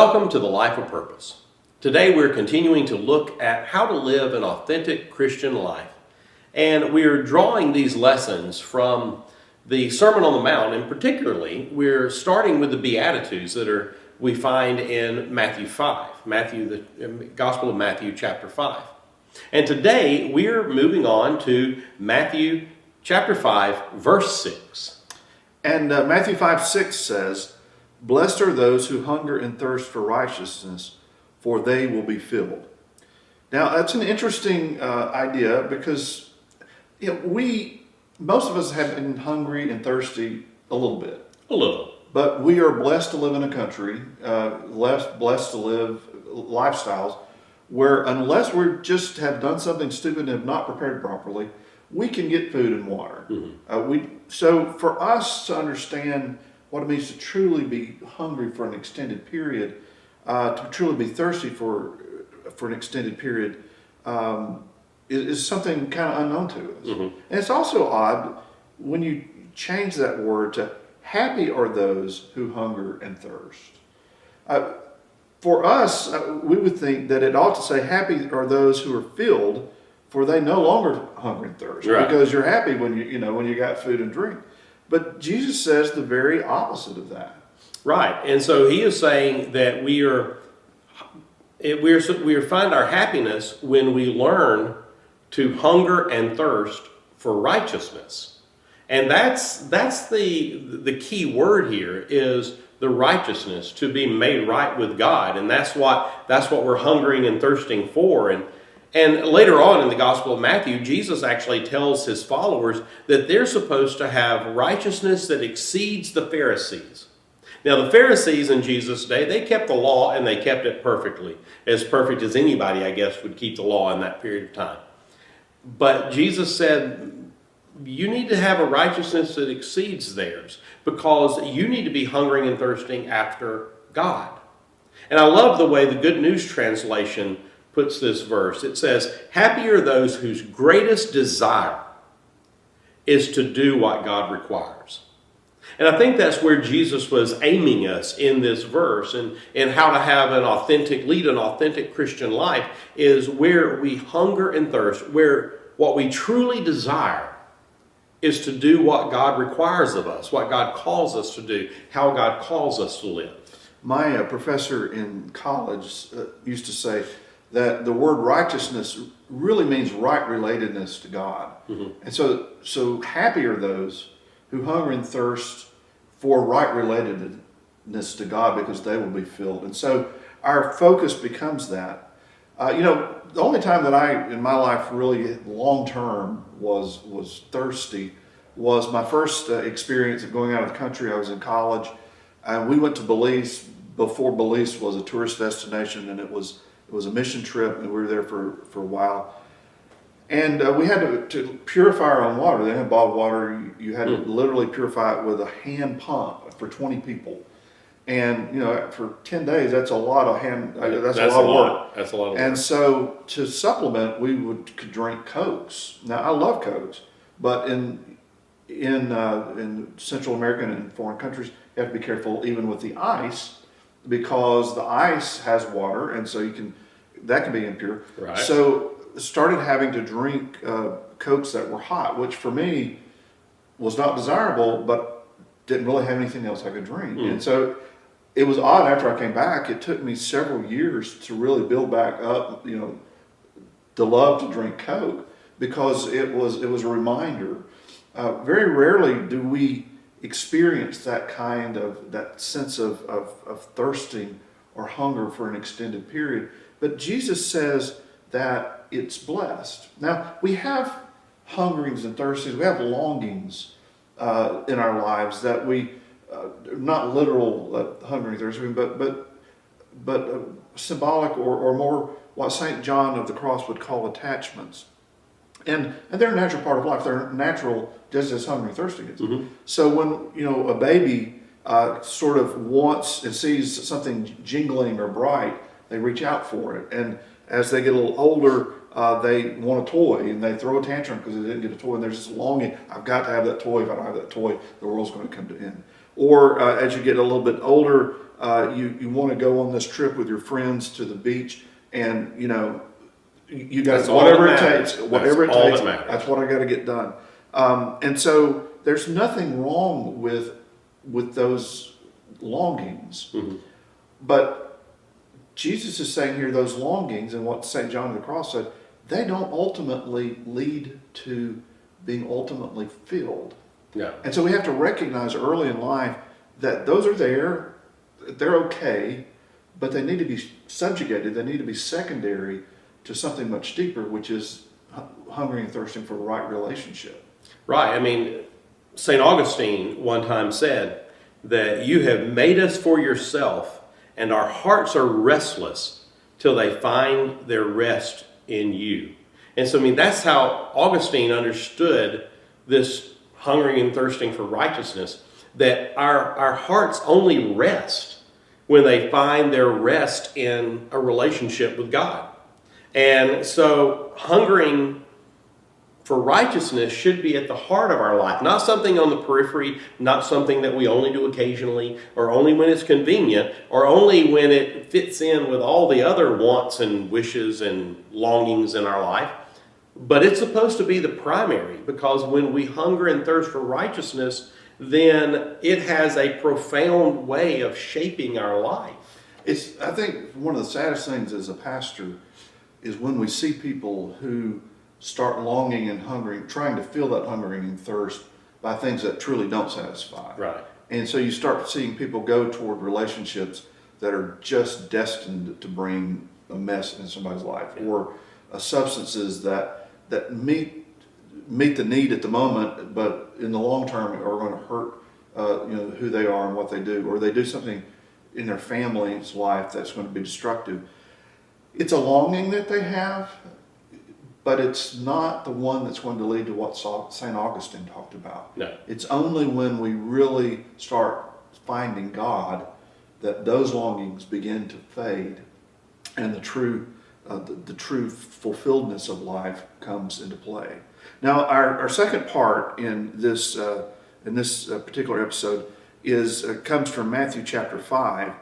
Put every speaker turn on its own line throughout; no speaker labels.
Welcome to the Life of Purpose. Today we're continuing to look at how to live an authentic Christian life. And we're drawing these lessons from the Sermon on the Mount, and particularly we're starting with the Beatitudes that we find in Matthew 5, the Gospel of Matthew chapter 5. And today we're moving on to Matthew chapter 5, verse 6.
And Matthew 5:6 says, "Blessed are those who hunger and thirst for righteousness, for they will be filled." Now, that's an interesting idea because most of us have been hungry and thirsty a little bit.
A little.
But we are blessed to live in a country, blessed to live lifestyles where unless we just have done something stupid and have not prepared properly, we can get food and water. So for us to understand what it means to truly be hungry for an extended period, to truly be thirsty for an extended period, is something kind of unknown to us. And it's also odd when you change that word to "happy are those who hunger and thirst." For us, we would think that it ought to say "happy are those who are filled, for they no longer hunger and thirst."
Right.
Because you're happy when you got food and drink. But Jesus says the very opposite of that.
Right. And so he is saying that we find our happiness when we learn to hunger and thirst for righteousness. And that's the key word here is the righteousness, to be made right with God. And that's what we're hungering and thirsting for. And later on in the Gospel of Matthew, Jesus actually tells his followers that they're supposed to have righteousness that exceeds the Pharisees. Now, the Pharisees in Jesus' day, they kept the law and they kept it perfectly. As perfect as anybody, I guess, would keep the law in that period of time. But Jesus said, you need to have a righteousness that exceeds theirs because you need to be hungering and thirsting after God. And I love the way the Good News Translation puts this verse. It says, "Happy are those whose greatest desire is to do what God requires." And I think that's where Jesus was aiming us in this verse, and how to lead an authentic Christian life is where we hunger and thirst, where what we truly desire is to do what God requires of us, what God calls us to do, how God calls us to live.
My professor in college used to say that the word righteousness really means right relatedness to God. And so happy are those who hunger and thirst for right relatedness to God because they will be filled. And so our focus becomes that. The only time that in my life really long term was thirsty was my first experience of going out of the country. I was in college and we went to Belize before Belize was a tourist destination, and it was a mission trip, and we were there for a while. And we had to purify our own water. They didn't have bottled water. You had to literally purify it with a hand pump for 20 people. And, for 10 days, that's a lot of that's a lot of work.
That's a lot of work.
And so to supplement, we could drink Cokes. Now, I love Cokes, but in Central American and foreign countries, you have to be careful even with the ice, because the ice has water, and so that can be impure.
Right.
So started having to drink Cokes that were hot, which for me was not desirable, but didn't really have anything else I could drink. And so it was odd. After I came back, it took me several years to really build back up, the love to drink Coke, because it was a reminder. Very rarely do we experience that sense of thirsting or hunger for an extended period. But Jesus says that it's blessed. Now, we have hungerings and thirstings, we have longings in our lives that we, not literal hungering and thirsting, but symbolic or more what St. John of the Cross would call attachments. And they're a natural part of life. They're natural just as hungry and thirsty is. So when a baby sort of wants and sees something jingling or bright, they reach out for it. And as they get a little older, they want a toy, and they throw a tantrum because they didn't get a toy, and there's this longing, I've got to have that toy. If I don't have that toy, the world's going to come to an end. Or as you get a little bit older, you want to go on this trip with your friends to the beach, and you got
That's all
whatever
that
it
matters.
takes, whatever
That's
it
all
takes.
that matters.
That's what I got to get done. And so there's nothing wrong with those longings, but Jesus is saying here those longings, and what St. John of the Cross said, they don't ultimately lead to being ultimately filled.
Yeah.
And so we have to recognize early in life that those are there, they're okay, but they need to be subjugated, they need to be secondary to something much deeper, which is hungering and thirsting for the right relationship.
Right. I mean, St. Augustine one time said that you have made us for yourself, and our hearts are restless till they find their rest in you. And so, I mean, that's how Augustine understood this hungering and thirsting for righteousness, that our hearts only rest when they find their rest in a relationship with God. And so hungering for righteousness should be at the heart of our life, not something on the periphery, not something that we only do occasionally, or only when it's convenient, or only when it fits in with all the other wants and wishes and longings in our life. But it's supposed to be the primary, because when we hunger and thirst for righteousness, then it has a profound way of shaping our life.
I think one of the saddest things as a pastor is when we see people who start longing and hungering, trying to fill that hungering and thirst by things that truly don't satisfy.
Right.
And so you start seeing people go toward relationships that are just destined to bring a mess in somebody's life, or substances that meet the need at the moment, but in the long term are going to hurt who they are and what they do, or they do something in their family's life that's going to be destructive. It's a longing that they have, but it's not the one that's going to lead to what St. Augustine talked about.
No.
It's only when we really start finding God that those longings begin to fade, and the true fulfilledness of life comes into play. Now, our second part in this particular episode comes from Matthew chapter 5.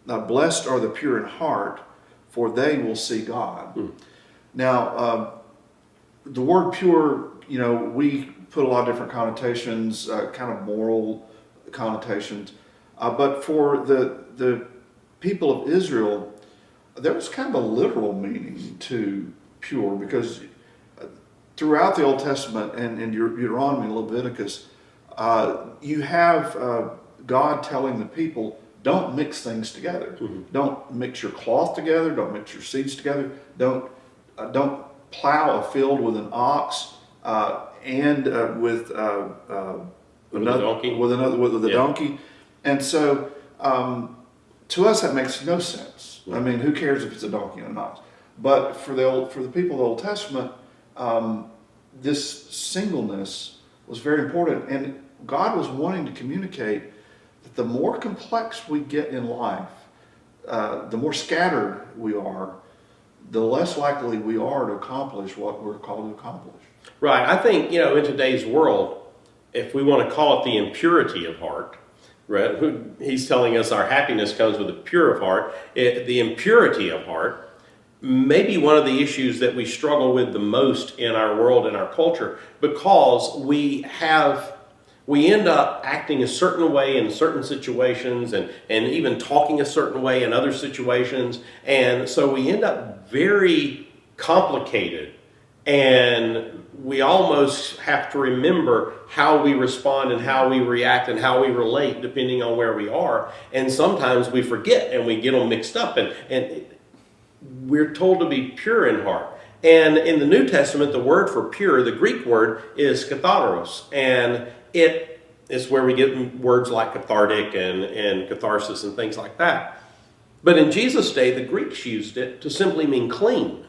Now, blessed are the pure in heart, for they will see God. Now, the word pure, we put a lot of different connotations, kind of moral connotations, but for the people of Israel, there was kind of a literal meaning to pure, because throughout the Old Testament and in Deuteronomy and Leviticus, you have God telling the people, don't mix things together. Don't mix your cloth together. Don't mix your seeds together. Don't plow a field with an ox and with a donkey. And so to us that makes no sense. I mean, who cares if it's a donkey or not? But for the people of the Old Testament, this singleness was very important, and God was wanting to communicate that the more complex we get in life, the more scattered we are, the less likely we are to accomplish what we're called to accomplish.
Right. I think, in today's world, if we want to call it the impurity of heart, right? He's telling us our happiness comes with the pure of heart. The impurity of heart may be one of the issues that we struggle with the most in our world and our culture, because we end up acting a certain way in certain situations, and even talking a certain way in other situations. And so we end up very complicated, and we almost have to remember how we respond and how we react and how we relate depending on where we are. And sometimes we forget and we get them mixed up, and we're told to be pure in heart. And in the New Testament, the word for pure, the Greek word, is katharos. And it is where we get words like cathartic and catharsis and things like that. But in Jesus' day, the Greeks used it to simply mean clean.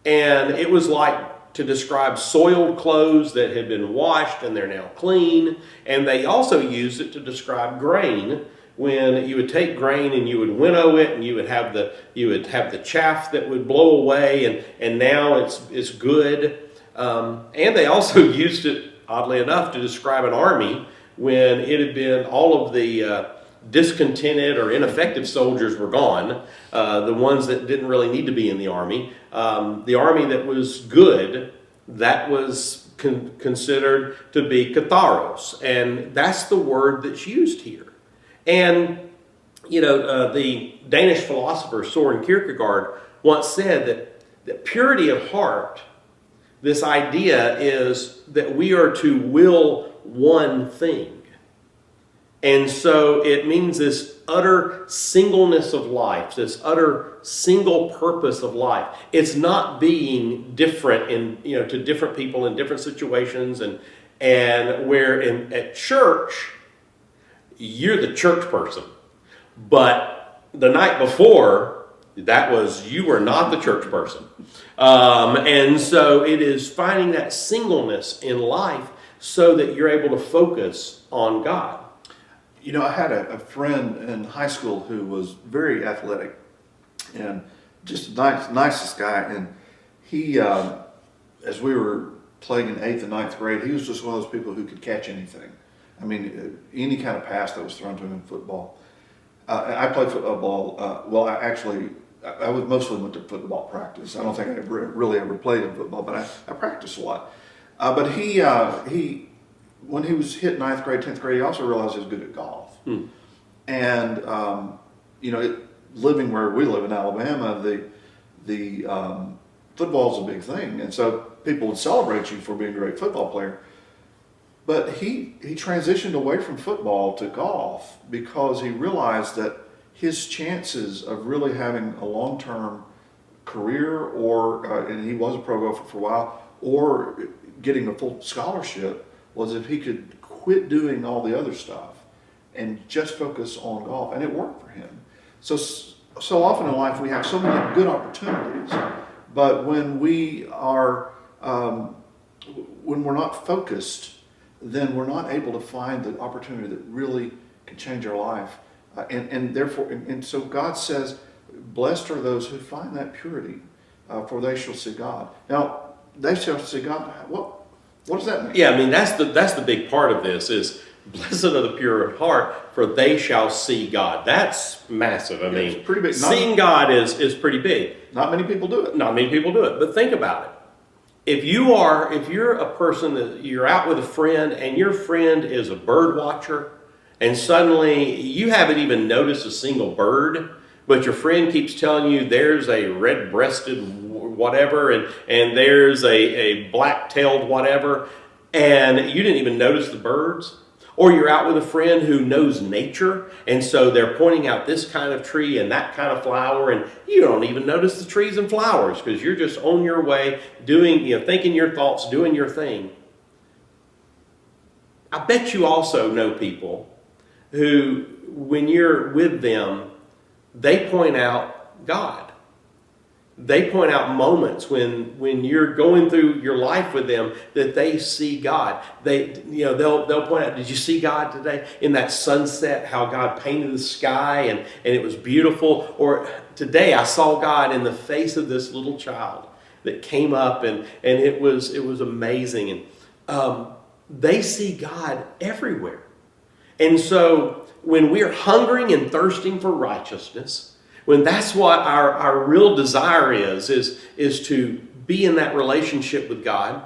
And it was like to describe soiled clothes that had been washed and they're now clean. And they also used it to describe grain, when you would take grain and you would winnow it, and you would have the chaff that would blow away, and now it's good. And they also used it, oddly enough, to describe an army when it had been all of the discontented or ineffective soldiers were gone. The ones that didn't really need to be in the army that was good, that was considered to be katharos, and that's the word that's used here. And the Danish philosopher Soren Kierkegaard once said that purity of heart, this idea is that we are to will one thing. And so it means this utter singleness of life, this utter single purpose of life. It's not being different to different people in different situations, and where at church you're the church person, but the night before you were not the church person. And so it is finding that singleness in life so that you're able to focus on God.
I had a friend in high school who was very athletic and just nicest guy. And he, as we were playing in 8th and 9th grade, he was just one of those people who could catch anything. I mean, any kind of pass that was thrown to him in football. I played football. I mostly went to football practice. I don't think I really ever played in football, but I practiced a lot. But he when he was hit 9th grade, 10th grade, he also realized he was good at golf. And, living where we live in Alabama, the football's a big thing. And so people would celebrate you for being a great football player. But he transitioned away from football to golf because he realized that his chances of really having a long-term career and he was a pro golfer for a while, or getting a full scholarship was if he could quit doing all the other stuff and just focus on golf. And it worked for him. So often in life we have so many good opportunities, but when we're not focused, then we're not able to find the opportunity that really can change our life. And so God says, blessed are those who find that purity, for they shall see God. Now, they shall see God. What does that mean?
Yeah, I mean, that's the big part of this is, blessed are the pure in heart, for they shall see God. That's massive. I mean,
it's pretty big.
Seeing God is pretty big.
Not many people do it.
Not many people do it. But think about it. If you're a person that you're out with a friend and your friend is a bird watcher, and suddenly you haven't even noticed a single bird, but your friend keeps telling you there's a red-breasted whatever and there's a black-tailed whatever, and you didn't even notice the birds. Or you're out with a friend who knows nature, and so they're pointing out this kind of tree and that kind of flower, and you don't even notice the trees and flowers because you're just on your way doing, thinking your thoughts, doing your thing. I bet you also know people who, when you're with them, they point out God. They point out moments when you're going through your life with them that they see God. They'll point out, did you see God today? In that sunset, how God painted the sky and it was beautiful. Or today I saw God in the face of this little child that came up and it was amazing. And they see God everywhere. And so when we're hungering and thirsting for righteousness, when that's what our real desire is to be in that relationship with God,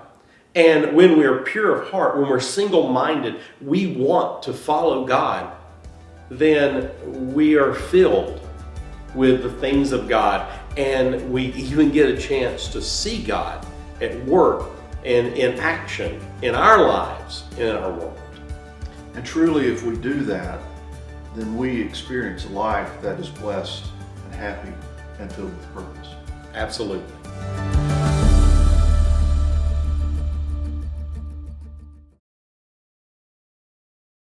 and when we're pure of heart, when we're single-minded, we want to follow God, then we are filled with the things of God, and we even get a chance to see God at work and in action in our lives, in our world.
And truly, if we do that, then we experience a life that is blessed, happy, and filled with purpose.
Absolutely.